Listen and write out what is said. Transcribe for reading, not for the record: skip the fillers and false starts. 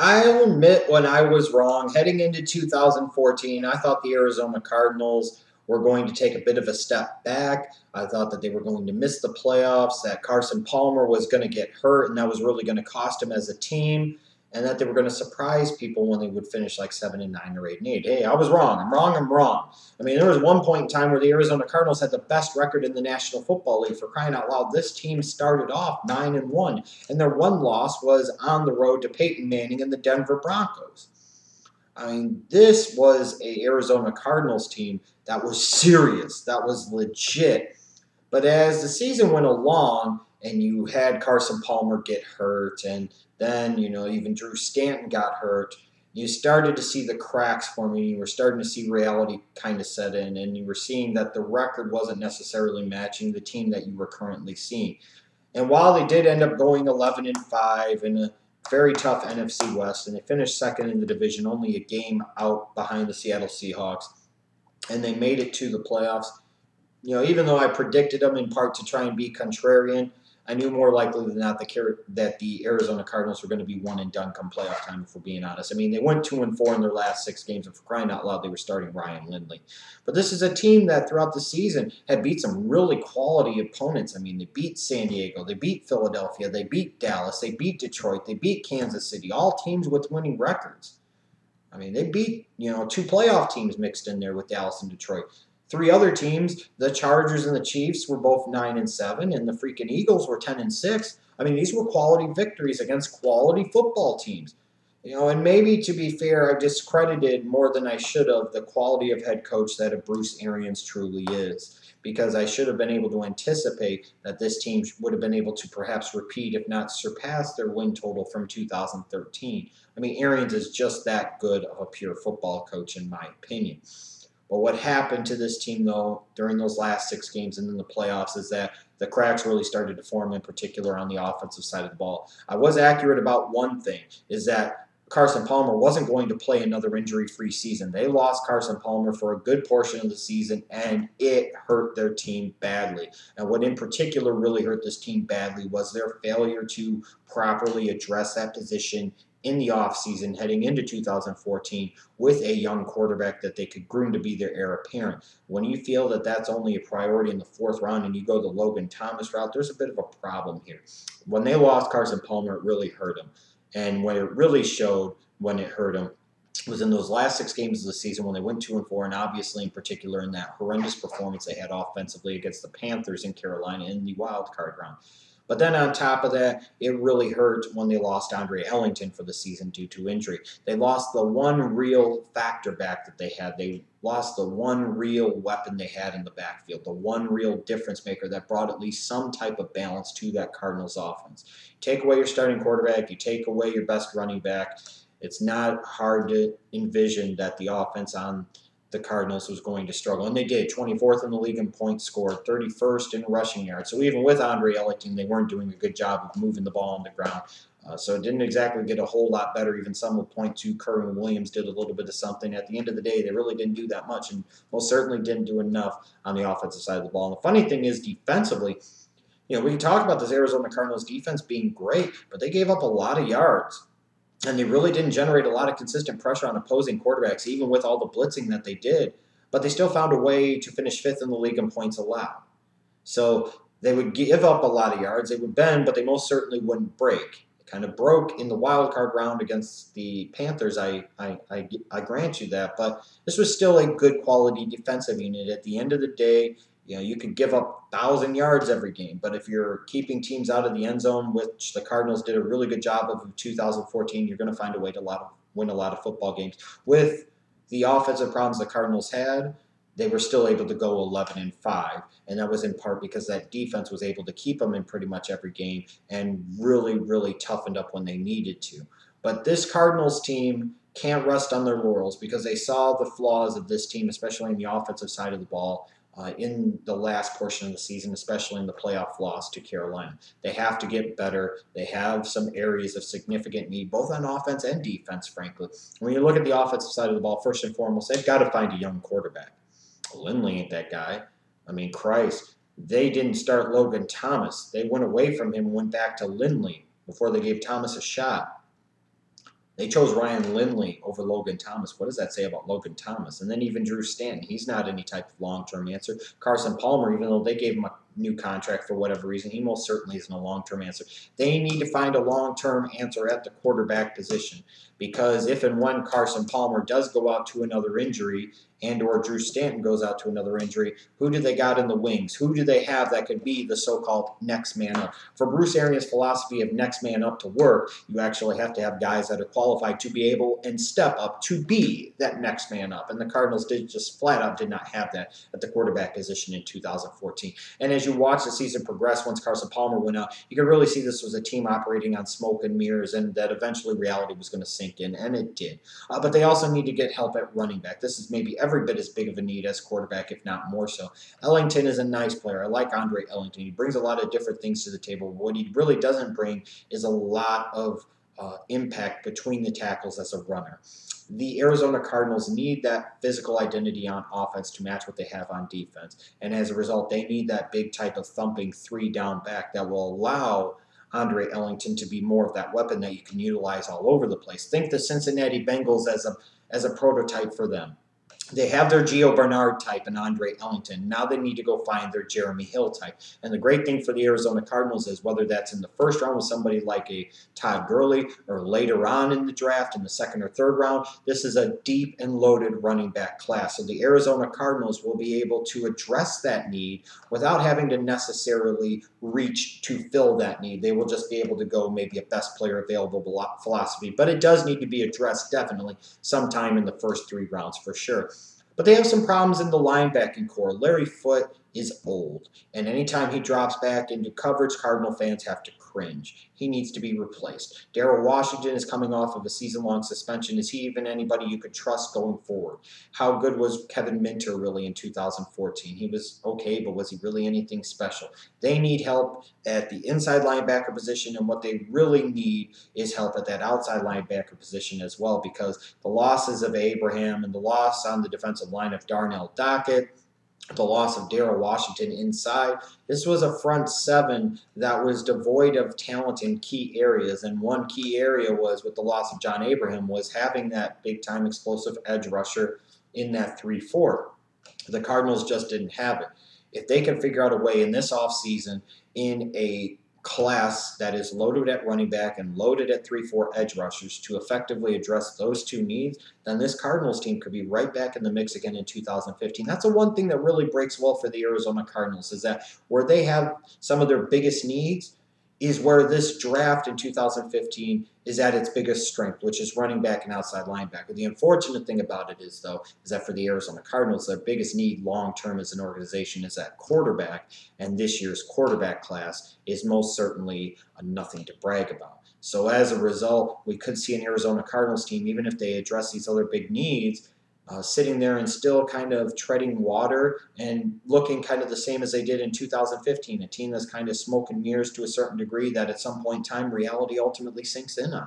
I'll admit when I was wrong. Heading into 2014, I thought the Arizona Cardinals were going to take a bit of a step back. I thought that they were going to miss the playoffs, that Carson Palmer was going to get hurt, and that was really going to cost him as a team, and that they were going to surprise people when they would finish like 7-9 or 8-8. Hey, I was wrong. I'm wrong. I'm wrong. I mean, there was one point in time where the Arizona Cardinals had the best record in the National Football League. For crying out loud, this team started off 9-1, and their one loss was on the road to Peyton Manning and the Denver Broncos. I mean, this was a Arizona Cardinals team that was serious, that was legit. But as the season went along, and you had Carson Palmer get hurt, and then even Drew Stanton got hurt, you started to see the cracks forming. You were starting to see reality kind of set in, and you were seeing that the record wasn't necessarily matching the team that you were currently seeing. And while they did end up going 11-5 in a very tough NFC West, and they finished second in the division, only a game out behind the Seattle Seahawks, and they made it to the playoffs. Even though I predicted them in part to try and be contrarian, I knew more likely than not that the Arizona Cardinals were going to be one and done come playoff time, if we're being honest. I mean, they went 2-4 in their last 6 games, and for crying out loud, they were starting Ryan Lindley. But this is a team that throughout the season had beat some really quality opponents. I mean, they beat San Diego, they beat Philadelphia, they beat Dallas, they beat Detroit, they beat Kansas City, all teams with winning records. I mean, they beat, 2 playoff teams mixed in there with Dallas and Detroit. 3 other teams, the Chargers and the Chiefs, were both 9-7, and the freaking Eagles were 10-6. I mean, these were quality victories against quality football teams. And maybe to be fair, I discredited more than I should have the quality of head coach that a Bruce Arians truly is, because I should have been able to anticipate that this team would have been able to perhaps repeat, if not surpass, their win total from 2013. I mean, Arians is just that good of a pure football coach, in my opinion. But what happened to this team, though, during those last 6 games and in the playoffs is that the cracks really started to form, in particular on the offensive side of the ball. I was accurate about one thing, is that Carson Palmer wasn't going to play another injury-free season. They lost Carson Palmer for a good portion of the season, and it hurt their team badly. And what in particular really hurt this team badly was their failure to properly address that position in the offseason heading into 2014 with a young quarterback that they could groom to be their heir apparent. When you feel that that's only a priority in the 4th round and you go the Logan Thomas route, there's a bit of a problem here. When they lost Carson Palmer, it really hurt them. And when it really showed when it hurt them was in those last 6 games of the season when they went 2-4, and obviously in particular in that horrendous performance they had offensively against the Panthers in Carolina in the wild card round. But then on top of that, it really hurt when they lost Andre Ellington for the season due to injury. They lost the one real factor back that they had. They lost the one real weapon they had in the backfield, the one real difference maker that brought at least some type of balance to that Cardinals offense. Take away your starting quarterback, you take away your best running back, it's not hard to envision that the offense on the Cardinals was going to struggle. And they did. 24th in the league in points scored, 31st in rushing yards. So even with Andre Ellington, they weren't doing a good job of moving the ball on the ground. So it didn't exactly get a whole lot better. Even some would point to Kerwin Williams did a little bit of something. At the end of the day, they really didn't do that much, and most certainly didn't do enough on the offensive side of the ball. And the funny thing is, defensively, we can talk about this Arizona Cardinals defense being great, but they gave up a lot of yards. And they really didn't generate a lot of consistent pressure on opposing quarterbacks, even with all the blitzing that they did. But they still found a way to finish 5th in the league in points allowed. So they would give up a lot of yards. They would bend, but they most certainly wouldn't break. They kind of broke in the wild card round against the Panthers. I grant you that. But this was still a good quality defensive unit. At the end of the day, you could give up 1,000 yards every game, but if you're keeping teams out of the end zone, which the Cardinals did a really good job of in 2014, you're going to find a way to win a lot of football games. With the offensive problems the Cardinals had, they were still able to go 11-5, and that was in part because that defense was able to keep them in pretty much every game and really, really toughened up when they needed to. But this Cardinals team can't rest on their laurels because they saw the flaws of this team, especially on the offensive side of the ball, in the last portion of the season, especially in the playoff loss to Carolina. They have to get better. They have some areas of significant need, both on offense and defense, frankly. When you look at the offensive side of the ball, first and foremost, they've got to find a young quarterback. Lindley ain't that guy. I mean, Christ, they didn't start Logan Thomas. They went away from him and went back to Lindley before they gave Thomas a shot. They chose Ryan Lindley over Logan Thomas. What does that say about Logan Thomas? And then even Drew Stanton, he's not any type of long-term answer. Carson Palmer, even though they gave him a new contract for whatever reason, he most certainly isn't a long-term answer. They need to find a long-term answer at the quarterback position, because if and when Carson Palmer does go out to another injury and or Drew Stanton goes out to another injury, who do they got in the wings? Who do they have that could be the so-called next man up? For Bruce Arians' philosophy of next man up to work, you actually have to have guys that are qualified to be able and step up to be that next man up. And the Cardinals just flat out did not have that at the quarterback position in 2014. And as you watch the season progress, once Carson Palmer went out, you could really see this was a team operating on smoke and mirrors, and that eventually reality was going to sink in, and it did. But they also need to get help at running back. This is maybe every bit as big of a need as quarterback, if not more so. Ellington is a nice player. I like Andre Ellington. He brings a lot of different things to the table. What he really doesn't bring is a lot of impact between the tackles as a runner. The Arizona Cardinals need that physical identity on offense to match what they have on defense. And as a result, they need that big type of thumping 3-down back that will allow Andre Ellington to be more of that weapon that you can utilize all over the place. Think the Cincinnati Bengals as a prototype for them. They have their Gio Bernard type and Andre Ellington. Now they need to go find their Jeremy Hill type. And the great thing for the Arizona Cardinals is whether that's in the first round with somebody like a Todd Gurley or later on in the draft in the second or third round, this is a deep and loaded running back class. So the Arizona Cardinals will be able to address that need without having to necessarily reach to fill that need. They will just be able to go maybe a best player available philosophy. But it does need to be addressed definitely sometime in the first 3 rounds for sure. But they have some problems in the linebacking core. Larry Foote is old, and anytime he drops back into coverage, Cardinal fans have to cringe. He needs to be replaced. Darrell Washington is coming off of a season-long suspension. Is he even anybody you could trust going forward? How good was Kevin Minter really in 2014? He was okay, but was he really anything special? They need help at the inside linebacker position, and what they really need is help at that outside linebacker position as well, because the losses of Abraham and the loss on the defensive line of Darnell Dockett, the loss of Darrell Washington inside. This was a front 7 that was devoid of talent in key areas, and one key area was, with the loss of John Abraham, was having that big-time explosive edge rusher in that 3-4. The Cardinals just didn't have it. If they can figure out a way in this offseason in a class that is loaded at running back and loaded at 3-4 edge rushers to effectively address those 2 needs, then this Cardinals team could be right back in the mix again in 2015. That's the one thing that really breaks well for the Arizona Cardinals, is that where they have some of their biggest needs is where this draft in 2015 is at its biggest strength, which is running back and outside linebacker. The unfortunate thing about it is, though, is that for the Arizona Cardinals, their biggest need long-term as an organization is at quarterback, and this year's quarterback class is most certainly nothing to brag about. So as a result, we could see an Arizona Cardinals team, even if they address these other big needs, sitting there and still kind of treading water and looking kind of the same as they did in 2015, a team that's kind of smoke and mirrors to a certain degree that at some point in time reality ultimately sinks in on.